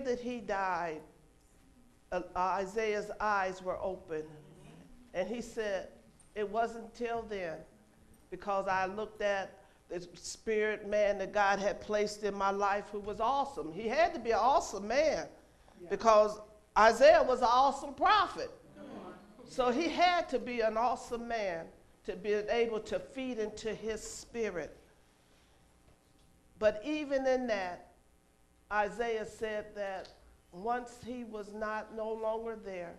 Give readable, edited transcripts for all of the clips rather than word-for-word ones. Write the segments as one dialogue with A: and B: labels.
A: that he died, Isaiah's eyes were open. And he said, it wasn't till then, because I looked at the spirit man that God had placed in my life who was awesome. He had to be an awesome man because Isaiah was an awesome prophet. So he had to be an awesome man to be able to feed into his spirit. But even in that, Isaiah said that once he was no longer there,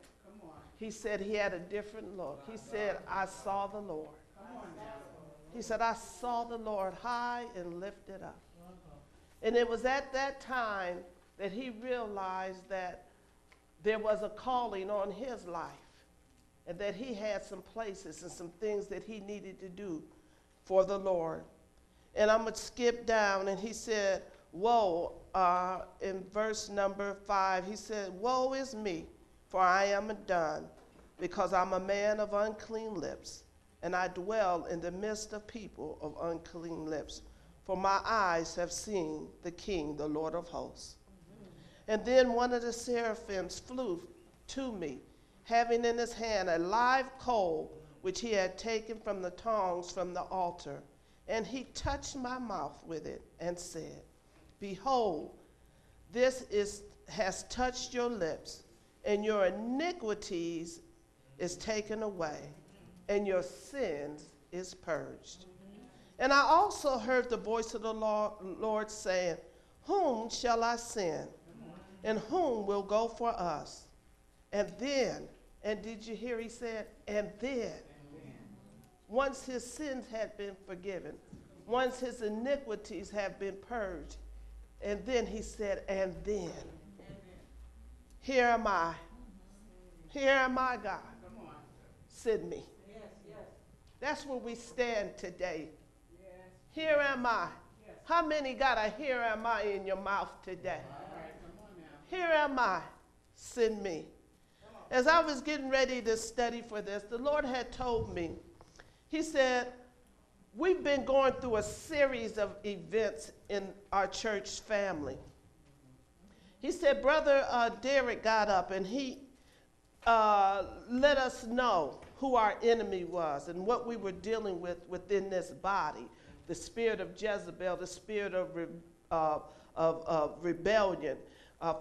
A: he said he had a different look. He said, I saw the Lord. He said, I saw the Lord high and lifted up. And it was at that time that he realized that there was a calling on his life and that he had some places and some things that he needed to do for the Lord. And I'm going to skip down, and he said, woe, in verse number 5, he said, woe is me, for I am undone, because I'm a man of unclean lips, and I dwell in the midst of people of unclean lips. For my eyes have seen the King, the Lord of hosts. And then one of the seraphims flew to me, having in his hand a live coal, which he had taken from the tongs from the altar. And he touched my mouth with it and said, behold, this has touched your lips, and your iniquities is taken away, and your sins is purged. And I also heard the voice of the Lord saying, whom shall I send? And whom will go for us? And then, and did you hear he said, and then, once his sins had been forgiven, once his iniquities have been purged, and then he said, and then, here am I. Here am I, God. Send me. That's where we stand today. Here am I. How many got a here am I in your mouth today? Here am I. Send me. As I was getting ready to study for this, the Lord had told me, he said, we've been going through a series of events in our church family. He said, Brother Derek got up and he let us know who our enemy was and what we were dealing with within this body. The spirit of Jezebel, the spirit of rebellion,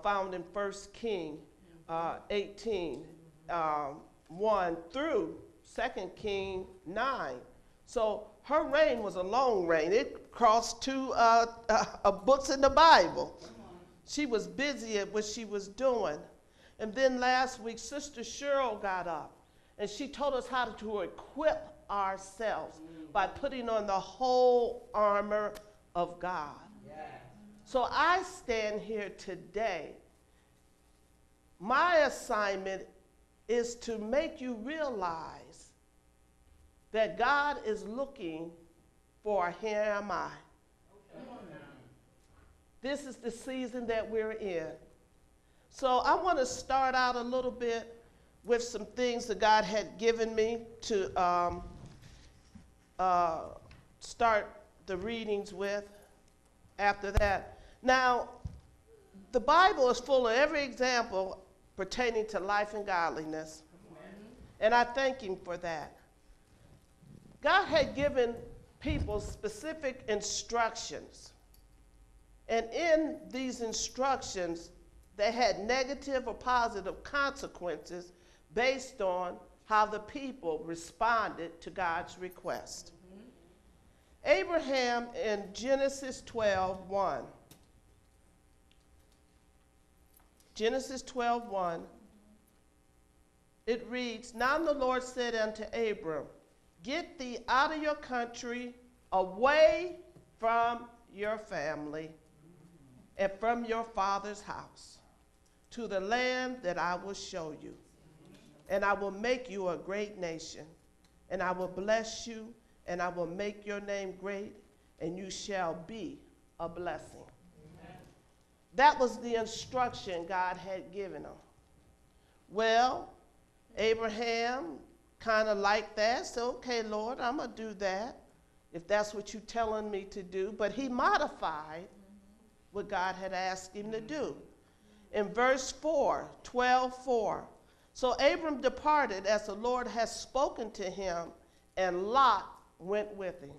A: found in 1 King 18, 1 through 2 King 9. So her reign was a long reign. It crossed two books in the Bible. She was busy at what she was doing. And then last week, Sister Cheryl got up, and she told us how to equip ourselves by putting on the whole armor of God. Yeah. So I stand here today. My assignment is to make you realize that God is looking for a here am I. This is the season that we're in. So I want to start out a little bit with some things that God had given me to start the readings with after that. Now, the Bible is full of every example pertaining to life and godliness. And I thank him for that. God had given people specific instructions. And in these instructions, they had negative or positive consequences based on how the people responded to God's request. Abraham in Genesis 12:1. Genesis 12:1. It reads, now the Lord said unto Abram, get thee out of your country, away from your family, and from your father's house, to the land that I will show you. And I will make you a great nation, and I will bless you, and I will make your name great, and you shall be a blessing. Amen. That was the instruction God had given them. Well, Abraham kind of liked that, so okay, Lord, I'm going to do that, if that's what you're telling me to do. But he modified what God had asked him to do. In verse 4, 12:4. So Abram departed as the Lord had spoken to him, and Lot went with him.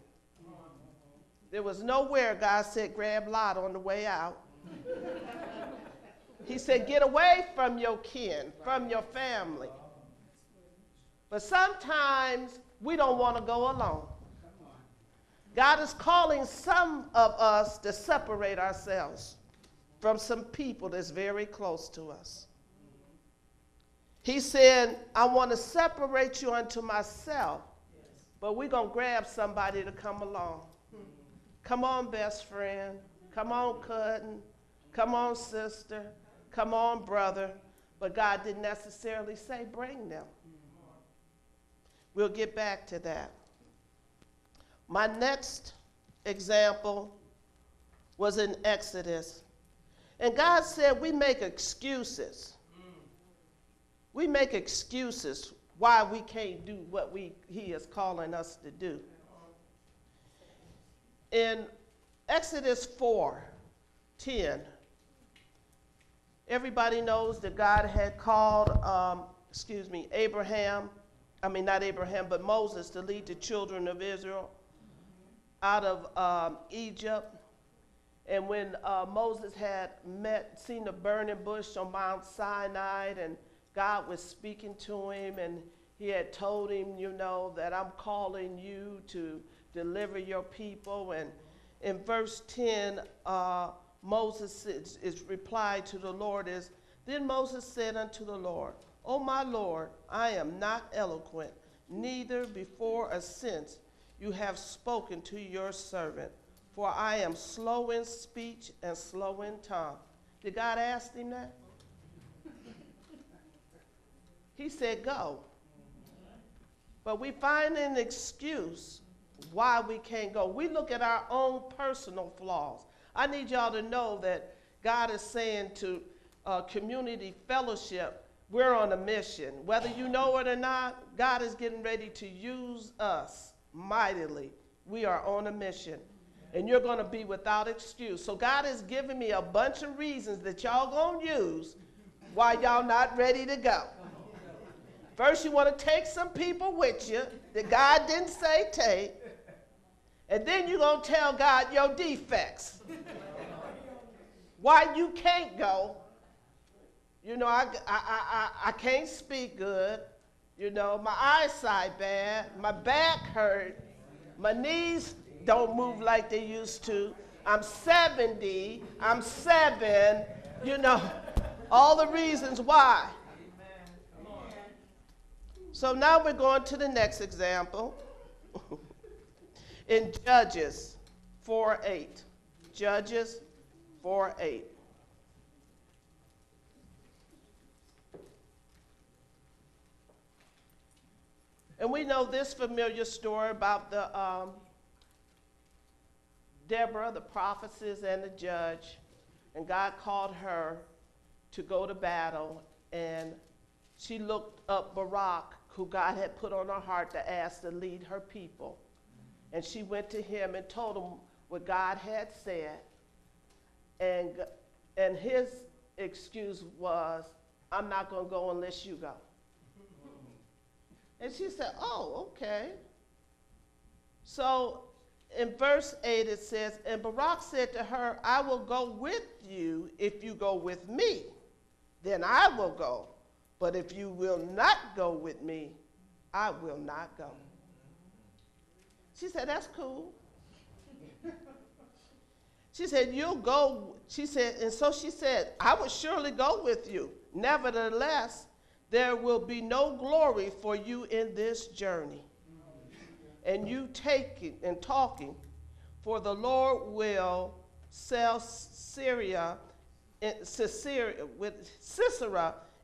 A: There was nowhere God said, grab Lot on the way out. He said, get away from your kin, from your family. But sometimes we don't want to go alone. God is calling some of us to separate ourselves from some people that's very close to us. He said, I want to separate you unto myself, but we're going to grab somebody to come along. Come on, best friend. Come on, cousin. Come on, sister. Come on, brother. But God didn't necessarily say bring them. We'll get back to that. My next example was in Exodus. And God said we make excuses. We make excuses why we can't do what He is calling us to do. In Exodus 4:10, everybody knows that God had called, Moses to lead the children of Israel out of Egypt. And when Moses had seen the burning bush on Mount Sinai, and God was speaking to him, and he had told him, that I'm calling you to deliver your people. And in verse 10, Moses' reply to the Lord is, then Moses said unto the Lord, O my Lord, I am not eloquent, neither before a since you have spoken to your servant, for I am slow in speech and slow in tongue. Did God ask him that? He said, go. But we find an excuse why we can't go. We look at our own personal flaws. I need y'all to know that God is saying to Community Fellowship, we're on a mission. Whether you know it or not, God is getting ready to use us mightily. We are on a mission. And you're going to be without excuse. So God is giving me a bunch of reasons that y'all going to use why y'all not ready to go. First, you want to take some people with you that God didn't say take. And then you're going to tell God your defects. Why you can't go. I can't speak good. My eyesight bad. My back hurt. My knees don't move like they used to. I'm 70. I'm 7. All the reasons why. So now we're going to the next example. In Judges 4:8. Judges 4:8. And we know this familiar story about the Deborah, the prophetess and the judge. And God called her to go to battle. And she looked up Barak, who God had put on her heart to ask to lead her people. And she went to him and told him what God had said. And his excuse was, I'm not going to go unless you go. And she said, oh, okay. So in verse 8 it says, and Barak said to her, I will go with you if you go with me. Then I will go. But if you will not go with me, I will not go. She said, that's cool. She said, you'll go. She said, and so she said, I will surely go with you. Nevertheless, there will be no glory for you in this journey. And you taking and talking, for the Lord will sell Sisera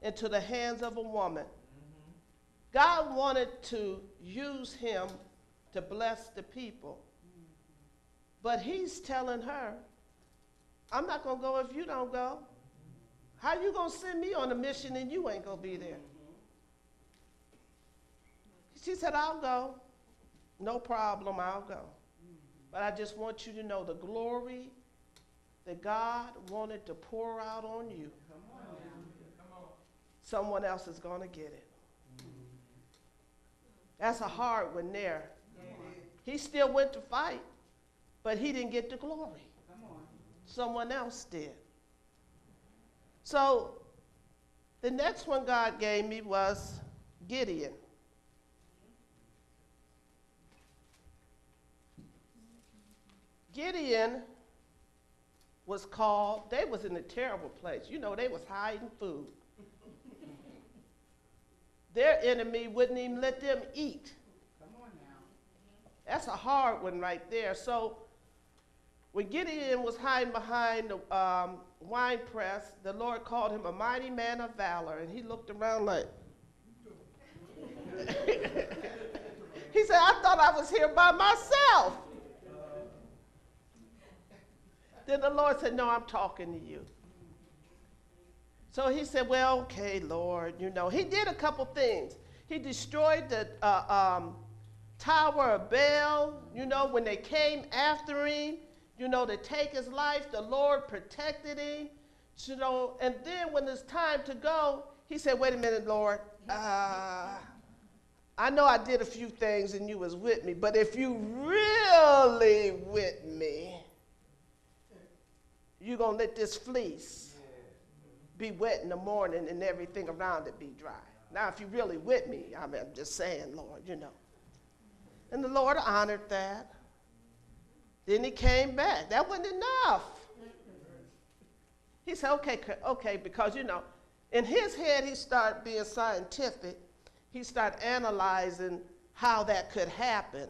A: into the hands of a woman. God wanted to use him to bless the people. But he's telling her, I'm not going to go if you don't go. How you going to send me on a mission and you ain't going to be there? She said, I'll go. No problem, I'll go. But I just want you to know the glory that God wanted to pour out on you. someone else is going to get it. That's a hard one there. He still went to fight, but he didn't get the glory. Someone else did. So the next one God gave me was Gideon. Gideon was called, they was in a terrible place. You know, they was hiding food. Their enemy wouldn't even let them eat.
B: Come on now.
A: That's a hard one right there. So when Gideon was hiding behind the wine press, the Lord called him a mighty man of valor, and he looked around like, he said, I thought I was here by myself. Then the Lord said, no, I'm talking to you. So he said, well, okay, Lord, you know. He did a couple things. He destroyed the Tower of Baal, you know, when they came after him, you know, to take his life. The Lord protected him, you know. And then when it's time to go, he said, wait a minute, Lord. I know I did a few things and you was with me, but if you really with me, you're going to let this fleece be wet in the morning and everything around it be dry. Now, if you're really with me, I'm just saying, Lord, you know. And the Lord honored that. Then he came back. That wasn't enough. He said, okay, because, you know, in his head, he started being scientific. He started analyzing how that could happen.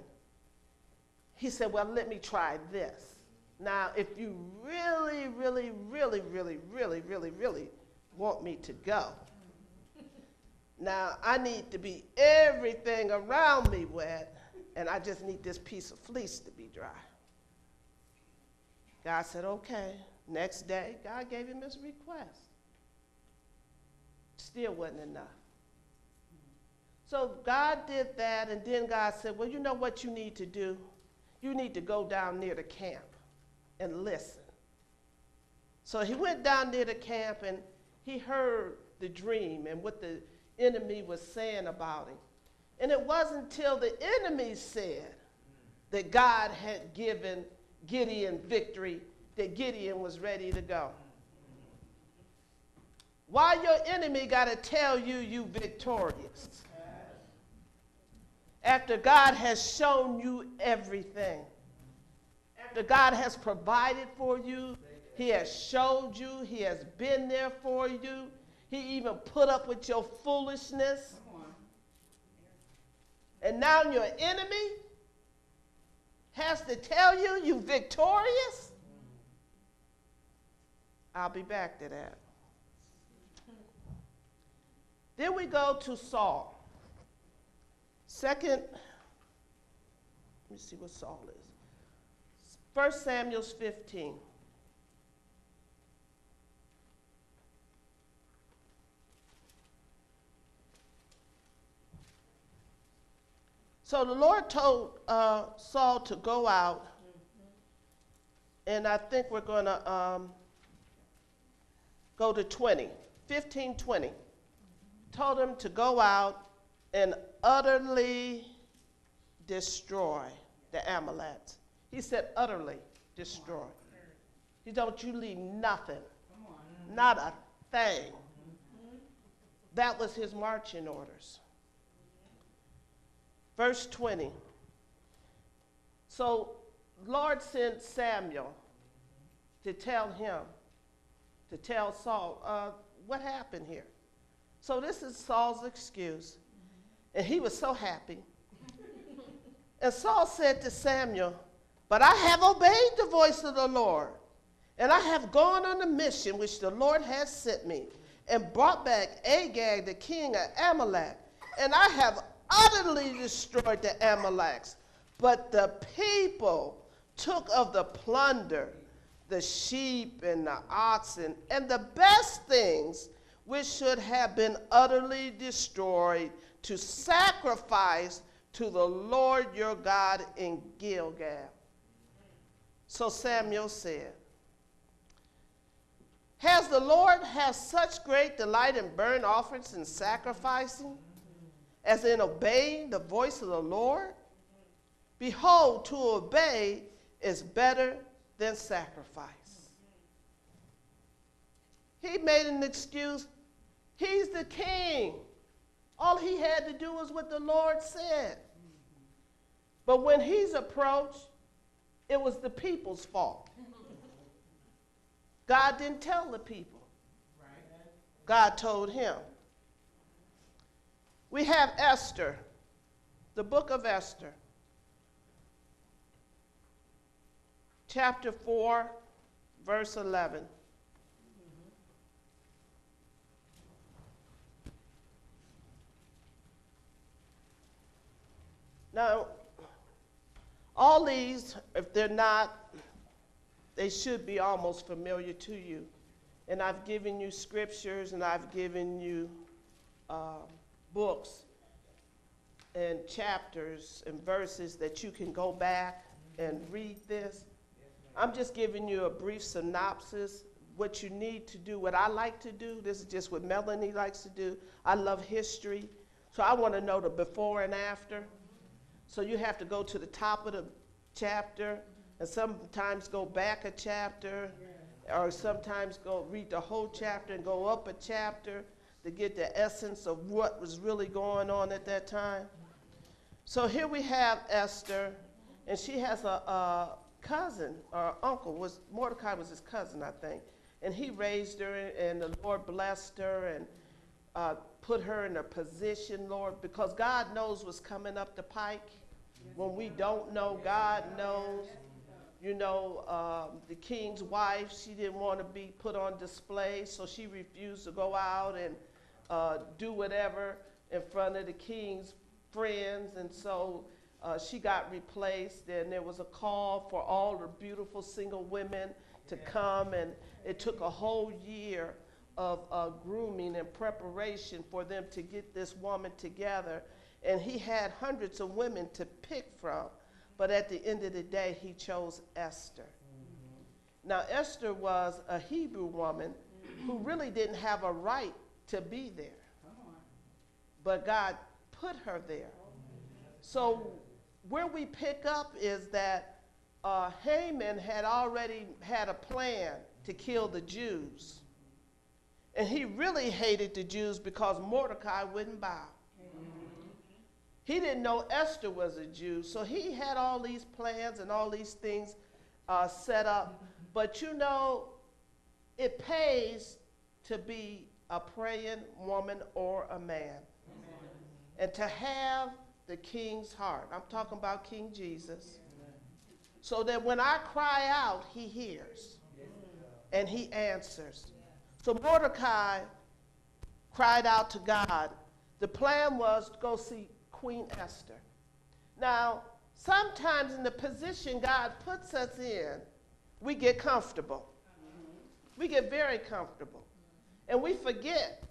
A: He said, well, let me try this. Now, if you really, really, really, really, really, really, really want me to go, now I need to be everything around me wet, and I just need this piece of fleece to be dry. God said, okay. Next day, God gave him his request. Still wasn't enough. So God did that, and then God said, well, you know what you need to do? You need to go down near the camp and listen. So he went down near the camp and he heard the dream and what the enemy was saying about him. And it wasn't until the enemy said that God had given Gideon victory that Gideon was ready to go. Why your enemy got to tell you you victorious? After God has shown you everything. After God has provided for you, he has showed you, he has been there for you. He even put up with your foolishness. And now your enemy has to tell you you victorious? I'll be back to that. Then we go to Saul. Let me see what Saul is. 1 Samuel 15. So the Lord told Saul to go out, and I think we're going to go to 20, 15:20. Told him to go out and utterly destroy the Amalekites. He said utterly destroy. He don't you leave nothing, not a thing. That was his marching orders. Verse 20. So Lord sent Samuel to tell Saul, what happened here? So this is Saul's excuse. And he was so happy. And Saul said to Samuel, but I have obeyed the voice of the Lord, and I have gone on the mission which the Lord has sent me, and brought back Agag, the king of Amalek, and I have utterly destroyed the Amalekites. But the people took of the plunder, the sheep and the oxen, and the best things which should have been utterly destroyed, to sacrifice to the Lord your God in Gilgal. So Samuel said, Has the Lord have such great delight in burnt offerings and sacrificing, as in obeying the voice of the Lord? Behold, to obey is better than sacrifice. He made an excuse. He's the king. All he had to do was what the Lord said. But when he's approached, it was the people's fault. God didn't tell the people. God told him. We have Esther, the book of Esther, chapter 4, verse 11. Now, all these, if they're not, they should be almost familiar to you. And I've given you scriptures and I've given you books and chapters and verses that you can go back and read this. I'm just giving you a brief synopsis. What you need to do, what I like to do, this is just what Melanie likes to do. I love history, so I want to know the before and after. So you have to go to the top of the chapter and sometimes go back a chapter or sometimes go read the whole chapter and go up a chapter to get the essence of what was really going on at that time. So here we have Esther, and she has a cousin or uncle. Mordecai was his cousin, I think. And he raised her, and the Lord blessed her and put her in a position, Lord, because God knows what's coming up the pike. When we don't know, God knows. You know, the king's wife, she didn't want to be put on display, so she refused to go out and do whatever in front of the king's friends, and so she got replaced, and there was a call for all the beautiful single women to come, and it took a whole year of grooming and preparation for them to get this woman together. And he had hundreds of women to pick from, but at the end of the day, he chose Esther. Now, Esther was a Hebrew woman who really didn't have a right to be there, but God put her there. So where we pick up is that Haman had already had a plan to kill the Jews. And he really hated the Jews because Mordecai wouldn't bow. He didn't know Esther was a Jew, so he had all these plans and all these things set up. But you know, it pays to be a praying woman or a man. And to have the king's heart. I'm talking about King Jesus. So that when I cry out, he hears and he answers. So Mordecai cried out to God. The plan was to go see Queen Esther. Now, sometimes in the position God puts us in, we get comfortable. We get very comfortable. And we forget,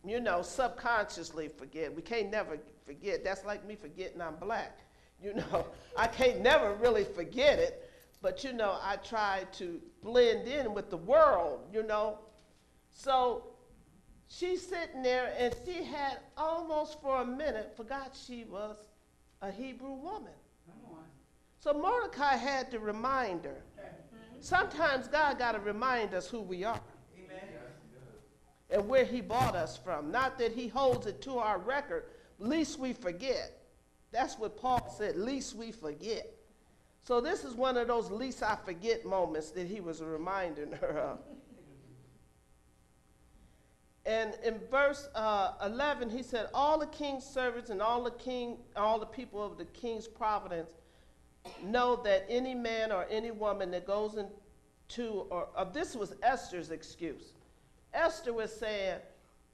A: you know, subconsciously forget. We can't never forget. That's like me forgetting I'm black. You know, I can't never really forget it, but you know, I try to blend in with the world, you know. So she's sitting there, and she had almost for a minute forgot she was a Hebrew woman. So Mordecai had to remind her. Sometimes God got to remind us who we are. Amen. And where he brought us from. Not that he holds it to our record, least we forget. That's what Paul said, least we forget. So this is one of those least I forget moments that he was reminding her of. And in verse 11, he said, all the king's servants and all the people of the king's providence know that any man or any woman that goes into, this was Esther's excuse. Esther was saying,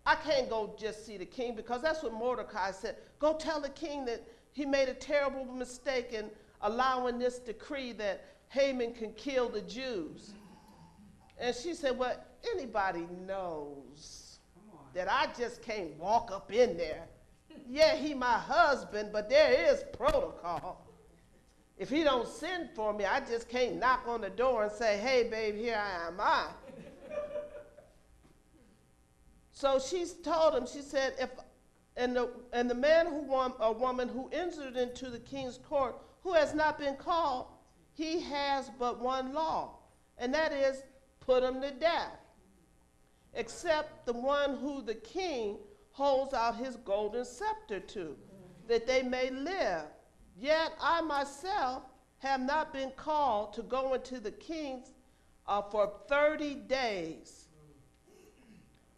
A: I can't go just see the king, because that's what Mordecai said. Go tell the king that he made a terrible mistake in allowing this decree that Haman can kill the Jews. And she said, well, anybody knows that I just can't walk up in there. Yeah, he my husband, but there is protocol. If he don't send for me, I just can't knock on the door and say, hey, babe, here I am. So she told him, she said, and the man or woman who entered into the king's court, who has not been called, he has but one law, and that is put him to death, except the one who the king holds out his golden scepter to, that they may live. Yet I myself have not been called to go into the king's for 30 days.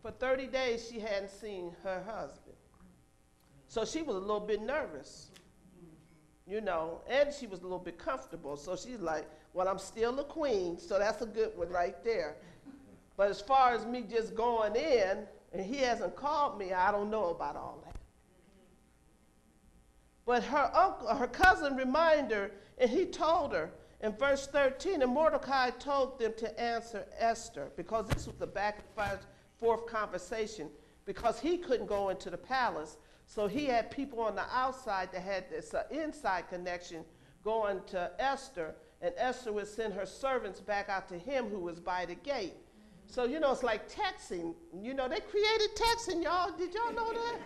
A: For 30 days she hadn't seen her husband. So she was a little bit nervous, you know, and she was a little bit comfortable. So she's like, well, I'm still a queen, so that's a good one right there. But as far as me just going in, and he hasn't called me, I don't know about all that. But her cousin reminded her, and he told her in verse 13, and Mordecai told them to answer Esther, because this was the back and forth conversation, because he couldn't go into the palace. So he had people on the outside that had this inside connection going to Esther, and Esther would send her servants back out to him who was by the gate. So, you know, it's like texting. You know, they created texting, y'all. Did y'all know that?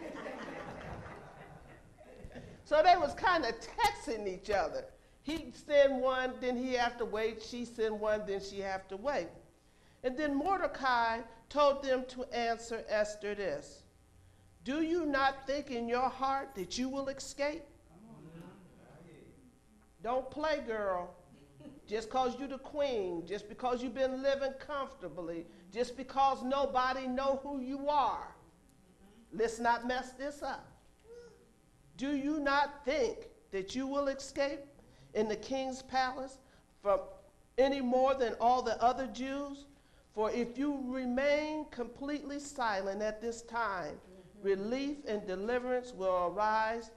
A: So they was kind of texting each other. He'd send one, then he have to wait. She send one, then she have to wait. And then Mordecai told them to answer Esther this: do you not think in your heart that you will escape? Don't play, girl. Just because you're the queen, just because you've been living comfortably, just because nobody know who you are, let's not mess this up. Do you not think that you will escape in the king's palace from any more than all the other Jews? For if you remain completely silent at this time, relief and deliverance will arise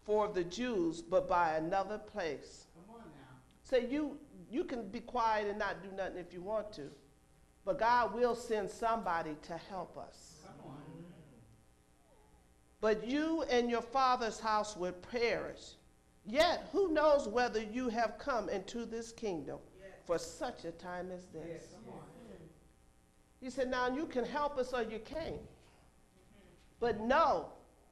A: for the Jews, but by another place. Come on now. Say you can be quiet and not do nothing if you want to, but God will send somebody to help us. Come on. But you and your father's house will perish. Yet who knows whether you have come into this kingdom for such a time as this? Yes. He said, now you can help us or you can't. But know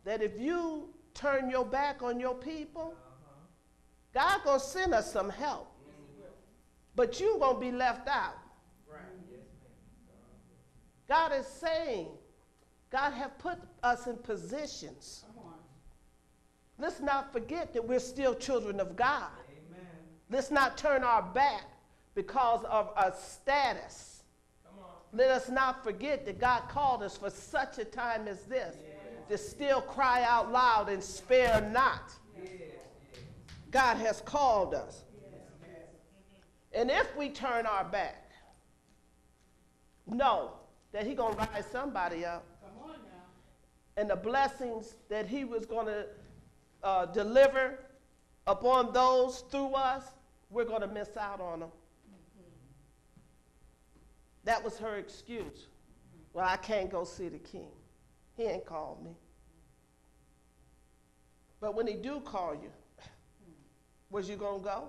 A: that if you turn your back on your people, God gonna send us some help. But you gonna be left out. God is saying, God have put us in positions. Let's not forget that we're still children of God. Amen. Let's not turn our back because of our status. Let us not forget that God called us for such a time as this, to still cry out loud and spare not. God has called us. And if we turn our back, know that he's going to rise somebody up. Come on now. And the blessings that he was going to deliver upon those through us, we're going to miss out on them. That was her excuse. Well, I can't go see the king. He ain't called me. But when he do call you, was you going to go?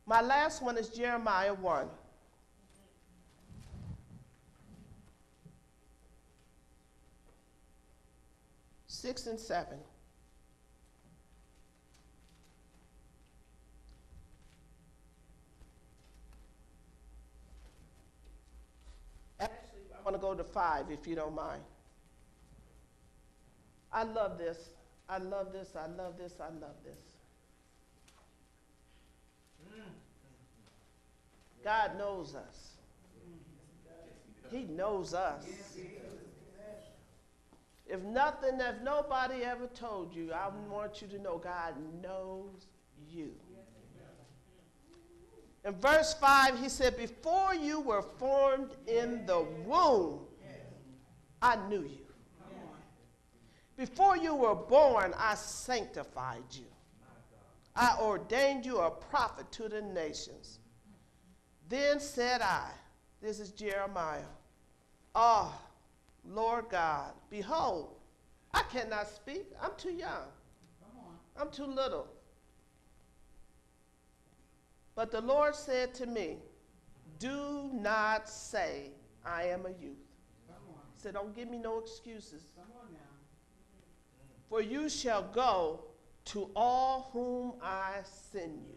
A: My last one is Jeremiah 1. Six and 7. Actually, I want to go to 5 if you don't mind. I love this. I love this. I love this. I love this. God knows us. He knows us. If nobody ever told you, I want you to know God knows you. In verse 5, he said, before you were formed in the womb, I knew you. Before you were born, I sanctified you. I ordained you a prophet to the nations. Then said I, this is Jeremiah, ah, Lord God, behold, I cannot speak. I'm too young. I'm too little. But the Lord said to me, do not say, I am a youth. He said, don't give me no excuses.
B: Come on now.
A: For you shall go to all whom I send you.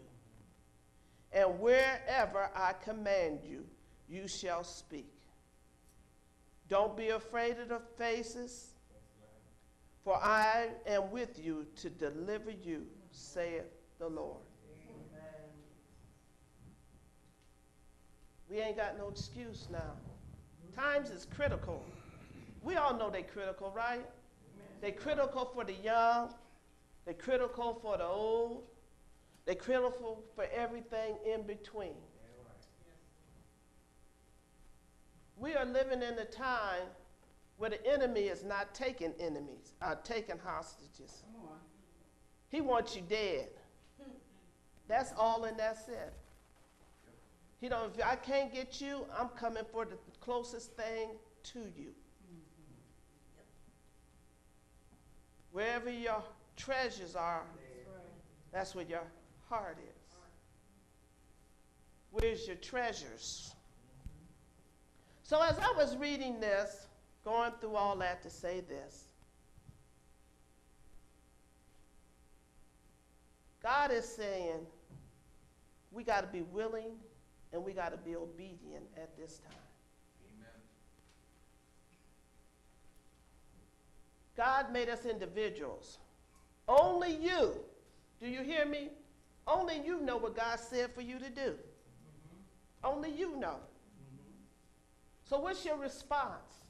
A: And wherever I command you, you shall speak. Don't be afraid of the faces, for I am with you to deliver you, saith the Lord.
B: Amen.
A: We ain't got no excuse now. Times is critical. We all know they're critical, right? They're critical for the young. They're critical for the old. They're critical for everything in between. We are living in a time where the enemy is not taking taking hostages.
B: Come on.
A: He wants you dead. That's all and that's it. He don't, if I can't get you, I'm coming for the closest thing to you. Wherever your treasures are, that's where your heart is. Where's your treasures? So as I was reading this, going through all that to say this, God is saying we got to be willing and we got to be obedient at this time.
C: Amen.
A: God made us individuals. Only you, do you hear me? Only you know what God said for you to do. Only you know. So what's your response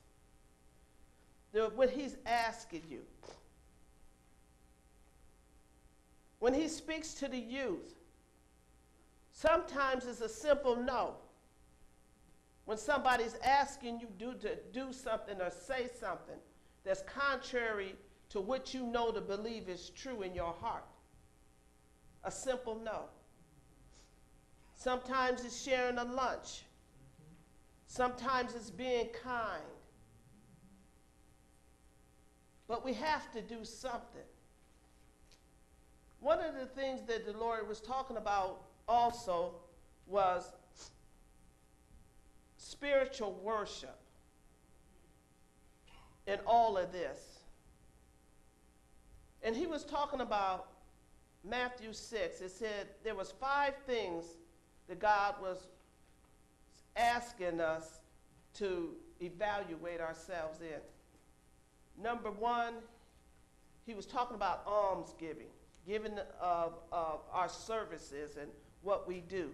A: to what he's asking you? When he speaks to the youth, sometimes it's a simple no. When somebody's asking you to do something or say something that's contrary to what you know to believe is true in your heart. A simple no. Sometimes it's sharing a lunch. Sometimes it's being kind. But we have to do something. One of the things that the Lord was talking about also was spiritual worship in all of this. And he was talking about Matthew 6. It said there was 5 things that God was asking us to evaluate ourselves in. Number 1, he was talking about almsgiving, giving of our services and what we do.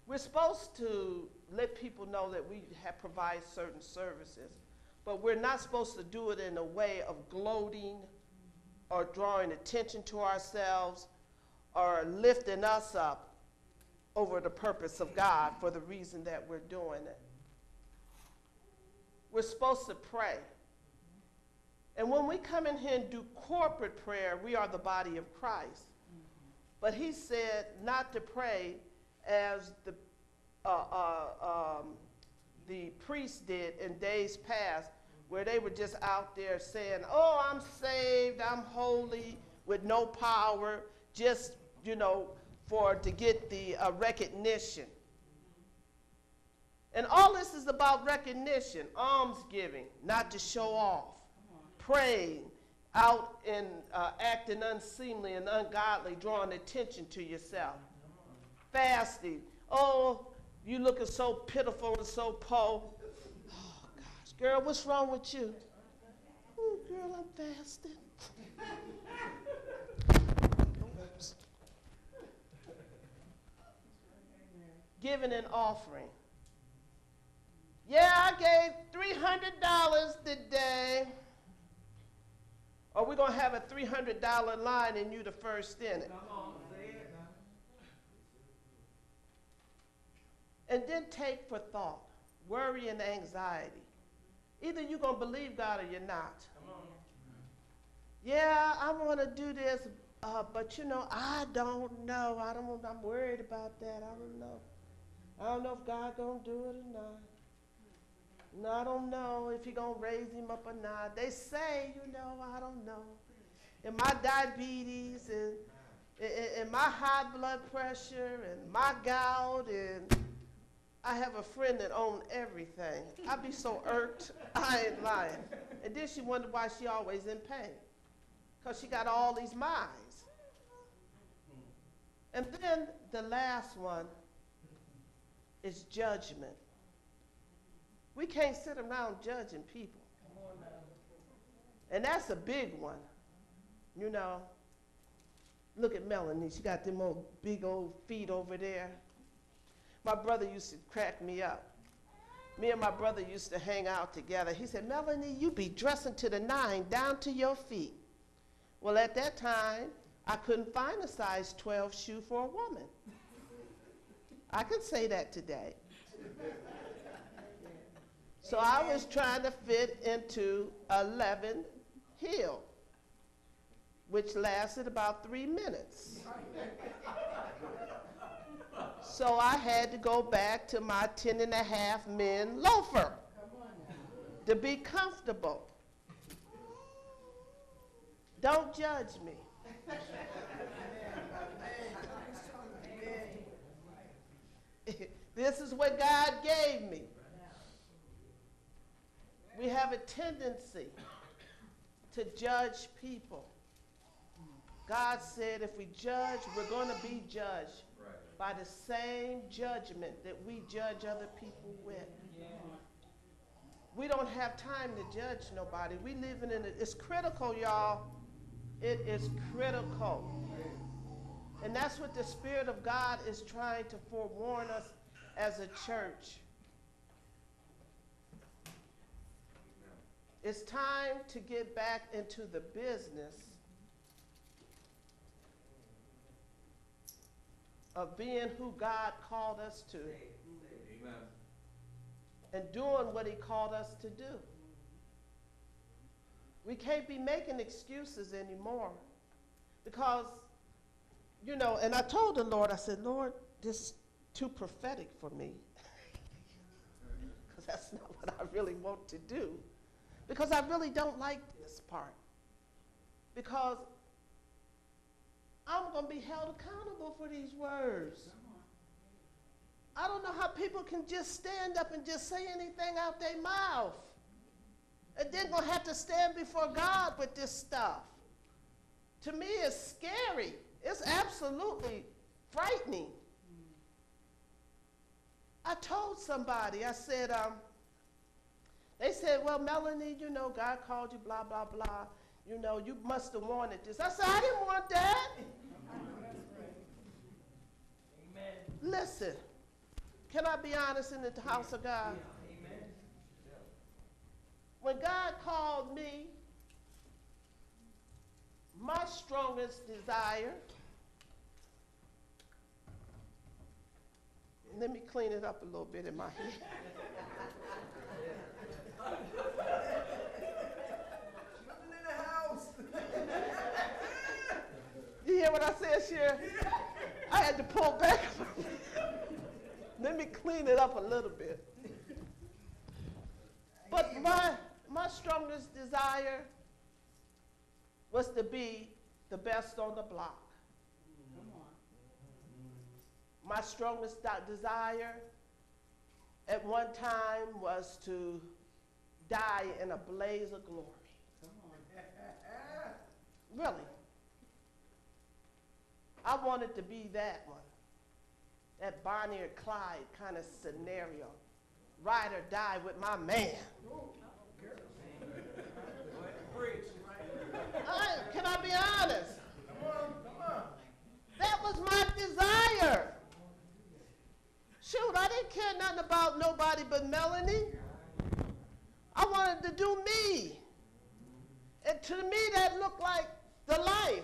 A: We're supposed to let people know that we provide certain services, but we're not supposed to do it in a way of gloating or drawing attention to ourselves or lifting us up over the purpose of God for the reason that we're doing it. We're supposed to pray. And when we come in here and do corporate prayer, we are the body of Christ. But he said not to pray as the priests did in days past, where they were just out there saying, oh, I'm saved, I'm holy, with no power, just, to get the recognition. And all this is about recognition, almsgiving, not to show off, praying out and acting unseemly and ungodly, drawing attention to yourself. Fasting, oh, you looking so pitiful and so poor. Oh, gosh, girl, what's wrong with you? Oh, girl, I'm fasting. Giving an offering. Yeah, I gave $300 today. Or we're going to have a $300 line and you the first in it.
B: Come on, say it now.
A: And then take for thought, worry and anxiety. Either you're going to believe God or you're not.
B: Come on.
A: Yeah, I want to do this, but I don't know. I'm worried about that. I don't know. I don't know if God's going to do it or not. No, I don't know if he's going to raise him up or not. They say, I don't know. And my diabetes and my high blood pressure and my gout and I have a friend that owned everything. I'd be so irked, I ain't lying. And then she wondered why she always in pain. Because she got all these minds. And then the last one is judgment. We can't sit around judging people. And that's a big one. You know, look at Melanie. She got them old big old feet over there. My brother used to crack me up. Me and my brother used to hang out together. He said, Melanie, you be dressing to the nine down to your feet. Well, at that time, I couldn't find a size 12 shoe for a woman. I could say that today. So I was trying to fit into 11 heel, which lasted about 3 minutes. So I had to go back to my 10.5 men loafer to be comfortable. Don't judge me. This is what God gave me. We have a tendency to judge people. God said if we judge, we're going to be judged by the same judgment that we judge other people with. We don't have time to judge nobody. We live in it's critical, y'all. It is critical. And that's what the Spirit of God is trying to forewarn us as a church. It's time to get back into the business of being who God called us to. Amen. And doing what he called us to do. We can't be making excuses anymore because, you know, and I told the Lord, I said, Lord, this is too prophetic for me because that's not what I really want to do, because I really don't like this part, because I'm going to be held accountable for these words. I don't know how people can just stand up and just say anything out their mouth. And then going to have to stand before God with this stuff. To me, it's scary. It's absolutely frightening. I told somebody, I said, they said, well, Melanie, you know, God called you, blah, blah, blah. You know, you must have wanted this. I said, I didn't want that. Amen. Listen, can I be honest in the house of God? Amen. When God called me, my strongest desire, let me clean it up a little bit in my head. You hear what I said, Cher? I had to pull back. Let me clean it up a little bit. But my strongest desire was to be the best on the block. My strongest desire at one time was to die in a blaze of glory. Really. I wanted to be that one. That Bonnie or Clyde kind of scenario. Ride or die with my man. Can I be honest? That was my desire. Shoot, I didn't care nothing about nobody but Melanie. I wanted to do me. And to me, that looked like the life.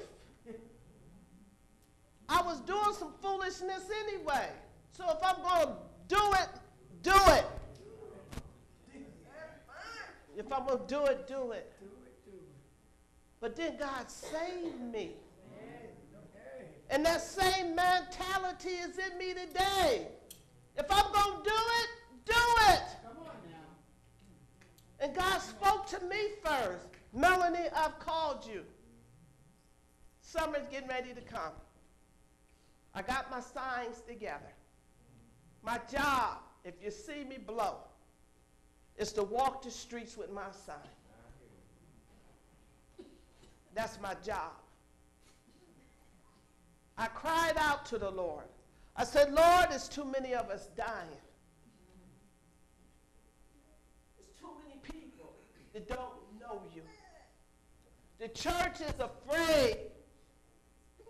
A: I was doing some foolishness anyway. So if I'm going to do it, do it. If I'm going to do it, do it. But then God saved me. And that same mentality is in me today. If I'm going to do it, do it. Come on now. And God spoke to me first. Melanie, I've called you. Summer's getting ready to come. I got my signs together. My job if you see me blow, is to walk the streets with my sign. That's my job. I cried out to the Lord. I said, Lord, there's too many of us dying. There's too many people that don't know you. The church is afraid.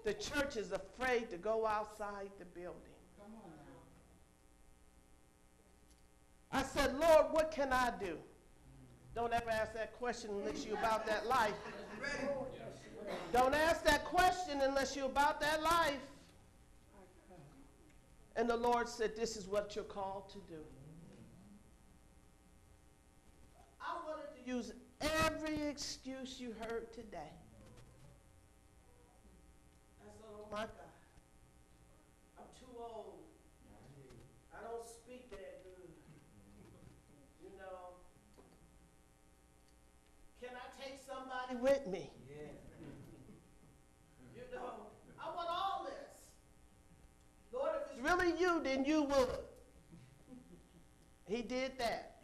A: The church is afraid to go outside the building.
B: Come on now.
A: I said, Lord, what can I do? Don't ever ask that question unless you're about that life. Don't ask that question unless you're about that life. And the Lord said, this is what you're called to do. I wanted to use every excuse you heard today. I said, oh my God, I'm too old. I don't speak that good. You know, can I take somebody with me? You know, I want all this. Lord, if it's really you, then you would. He did that.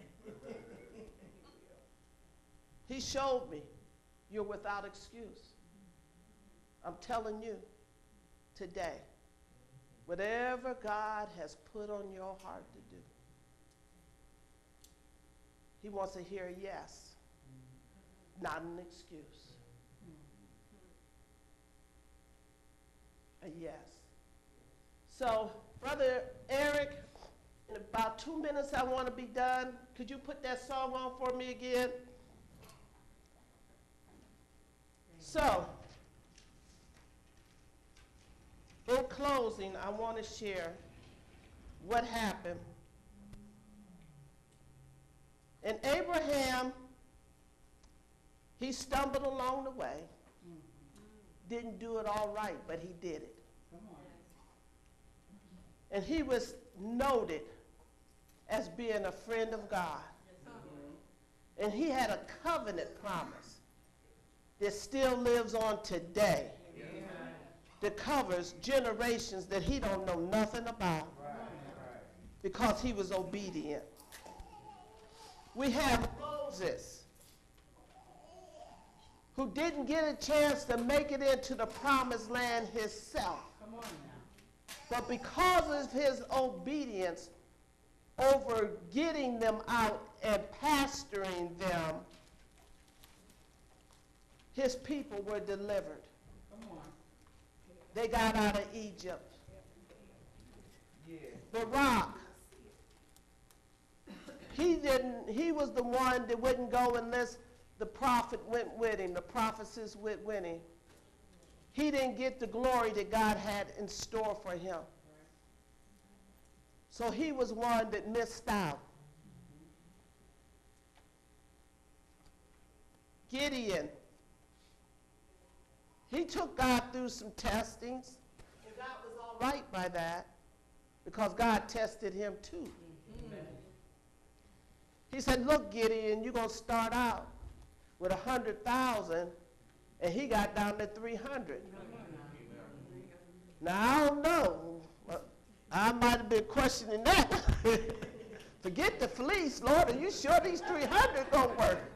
A: He showed me you're without excuse. I'm telling you today, whatever God has put on your heart to do, he wants to hear a yes, not an excuse. A yes. So, Brother Eric, in about 2 minutes I want to be done. Could you put that song on for me again? So, in closing, I want to share what happened. And Abraham, he stumbled along the way. Didn't do it all right, but he did it.
B: Come on.
A: And he was noted as being a friend of God. And he had a covenant promise that still lives on today, that covers generations that he don't know nothing about because he was obedient. We have Moses, who didn't get a chance to make it into the promised land himself.
B: Come on now.
A: But because of his obedience over getting them out and pastoring them, his people were delivered.
B: Come on.
A: They got out of Egypt.
B: Yeah.
A: Barak, he was the one that wouldn't go unless the prophet went with him, the prophetess went with him. He didn't get the glory that God had in store for him. So he was one that missed out. Gideon, he took God through some testings, and God was all right by that because God tested him too. He said, look, Gideon, you're going to start out with 100,000, and he got down to 300. Now, I don't know. I might have been questioning that. Forget the fleece, Lord. Are you sure these 300 going to work?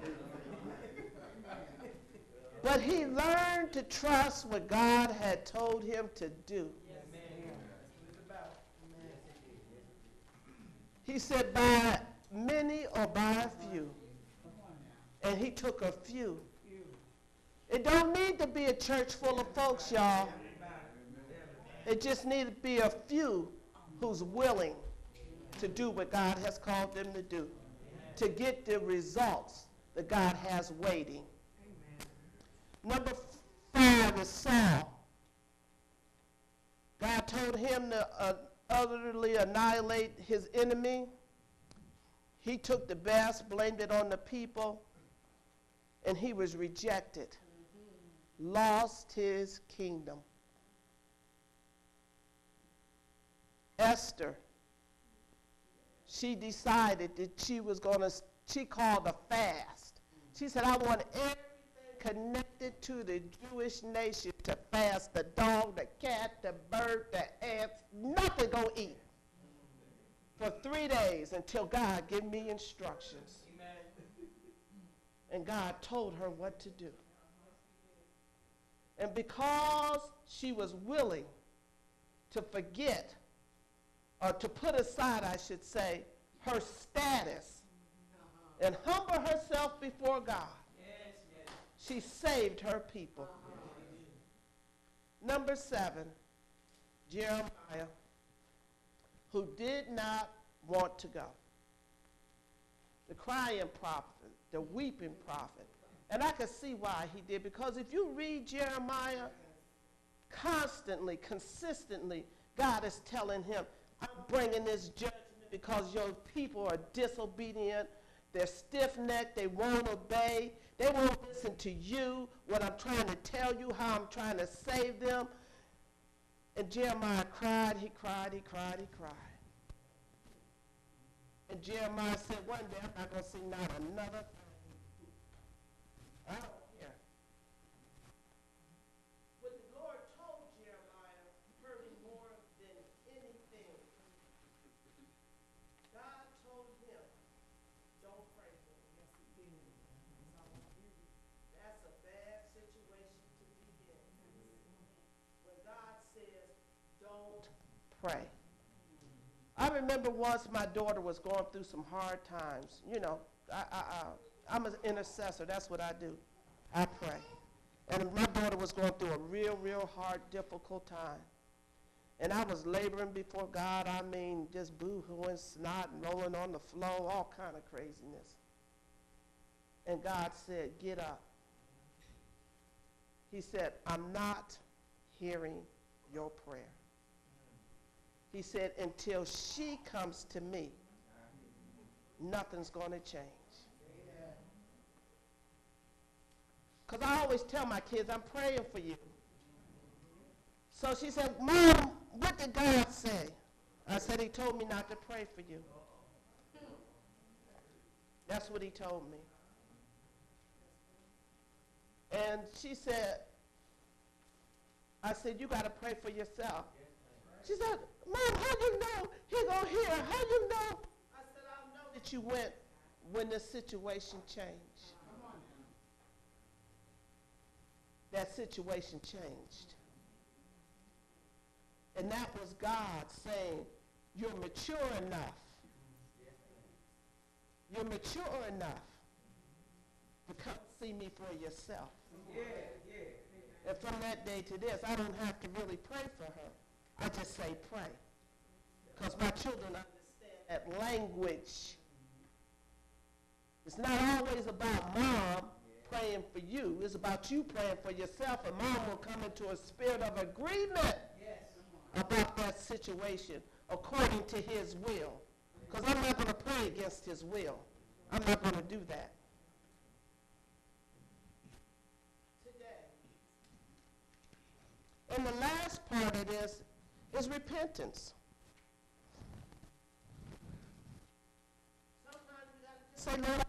A: But he learned to trust what God had told him to do. He said, by many or by a few. And he took a few. It don't need to be a church full of folks, y'all. It just needs to be a few who's willing to do what God has called them to do, to get the results that God has waiting. Number 5 is Saul. God told him to utterly annihilate his enemy. He took the best, blamed it on the people, and he was rejected. Lost his kingdom. Esther, she decided that she called a fast. She said, I want everything connected to the Jewish nation to fast. The dog, the cat, the bird, the ants, nothing gonna eat. for 3 days until God gave me instructions. And God told her what to do. And because she was willing to forget, or to put aside, I should say, her status and humble herself before God, she saved her people. Number 7, Jeremiah, who did not want to go. The crying prophet, the weeping prophet. And I can see why he did, because if you read Jeremiah, constantly, consistently, God is telling him, I'm bringing this judgment because your people are disobedient, they're stiff-necked, they won't obey, they won't listen to you, what I'm trying to tell you, how I'm trying to save them. And Jeremiah cried, he cried, he cried, he cried. And Jeremiah said, one day I'm not going to see not another thing. I don't care. What the Lord told Jeremiah hurt him more than anything. God told him, don't pray for him. That's a bad situation to be in. When God says, don't pray. I remember once my daughter was going through some hard times. You know, I'm an intercessor. That's what I do. I pray. And my daughter was going through a real hard, difficult time. And I was laboring before God. I mean, just boo-hooing, snot, and rolling on the floor, all kind of craziness. And God said, get up. He said, I'm not hearing your prayer. He said, until she comes to me, nothing's going to change. Because I always tell my kids, I'm praying for you. So she said, Mom, what did God say? I said, he told me not to pray for you. That's what he told me. And she said, I said, you got to pray for yourself. She said, Mom, how you know he gonna hear? How you know? I said, I'll know that you went when the situation changed. That situation changed. And that was God saying, you're mature enough. You're mature enough to come see me for yourself. And from that day to this, I don't have to really pray for her. I just say pray. Because my children understand that language. It's not always about Mom praying for you. It's about you praying for yourself, and Mom will come into a spirit of agreement about that situation according to his will. Because I'm not going to pray against his will. I'm not going to do that. Today. And the last part of this is repentance. Sometimes we got to say, Lord,